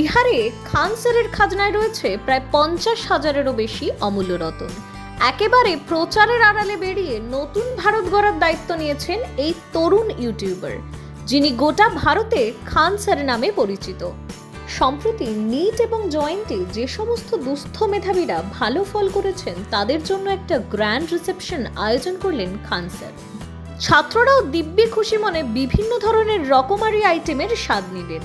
বিহারে খান স্যারের খাজনায় রয়েছে প্রায় 50,000-এরও বেশি অমূল্য রতন। একেবারে প্রচারের আড়ালে বেরিয়ে নতুন ভারত গড়ার দায়িত্ব নিয়েছেন এই তরুণ ইউটিউবার, যিনি গোটা ভারতে খান স্যার নামে পরিচিত। সম্প্রতি নিট এবং জয়েন্টে যে সমস্ত দুস্থ মেধাবীরা ভালো ফল করেছেন তাদের জন্য একটা গ্র্যান্ড রিসেপশন আয়োজন করলেন খান স্যার। ছাত্ররাও দিব্যি খুশি মনে বিভিন্ন ধরনের রকমারি আইটেমের স্বাদ নিলেন।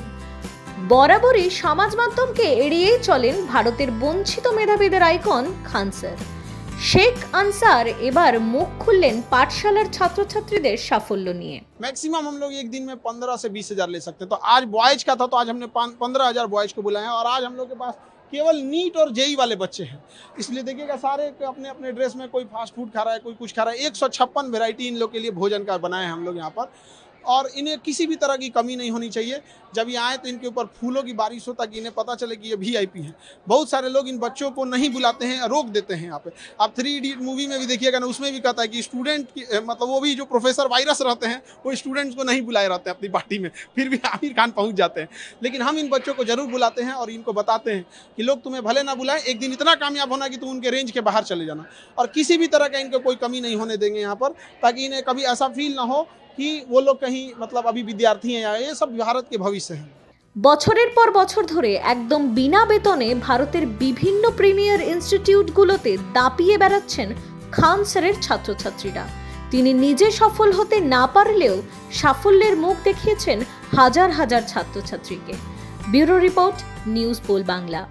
বরাবরই সমাজ মাধ্যমকে এড়িয়েই চলেন ভারতের বঞ্চিত মেধাবীদের আইকন খান স্যার। শেখ আনসার এবার মুখ খুললেন পাঠशालार ছাত্রছাত্রীদের সাফল্য নিয়ে। मैक्सिमम हम लोग एक दिन में 15 से 20 हज़ार ले सकते हैं। तो आज बॉयज का था, तो आज हमने 15,000 बॉयज को बुलाया और आज हम लोग के पास केवल नीट और जेई वाले बच्चे हैं। इसलिए देखिएगा सारे अपने अपने ड्रेस में, कोई फास्ट फूड खा रहा है, कोई कुछ खा रहा है। 156 वैरायटी इन लोग के लिए भोजन का बनाए हैं हम लोग यहाँ पर, और इन्हें किसी भी तरह की कमी नहीं होनी चाहिए। जब ये आए तो इनके ऊपर फूलों की बारिश हो, ताकि इन्हें पता चले कि ये वीआईपी हैं। बहुत सारे लोग इन बच्चों को नहीं बुलाते हैं, रोक देते हैं यहाँ पे। आप 3 इडियट मूवी में भी देखिएगा ना, उसमें भी कहता है कि स्टूडेंट की मतलब वो भी जो प्रोफेसर वायरस रहते हैं वो स्टूडेंट्स को नहीं बुलाए रहते हैं अपनी पार्टी में, फिर भी आमिर खान पहुँच जाते हैं। लेकिन हम इन बच्चों को जरूर बुलाते हैं और इनको बताते हैं कि लोग तुम्हें भले ना बुलाएं, एक दिन इतना कामयाब होना कि तुम उनके रेंज के बाहर चले जाना, और किसी भी तरह का इनको कोई कमी नहीं होने देंगे यहाँ पर, ताकि इन्हें कभी ऐसा फील ना हो कि वो लोग कहीं मतलब अभी विद्यार्थी हैं। ये सब भारत के भविष्य हैं। বছরের পর বছর ধরে একদম বিনা বেতনে ভারতের বিভিন্ন প্রিমিয়ার ইনস্টিটিউটগুলোতে দাপিয়ে বেড়াচ্ছেন খান স্যারের ছাত্রছাত্রীরা। তিনি নিজে সফল হতে না পারলেও সাফল্যের মুখ দেখিয়েছেন হাজার হাজার ছাত্রছাত্রীকে। Bureau report, News Pole Bangla.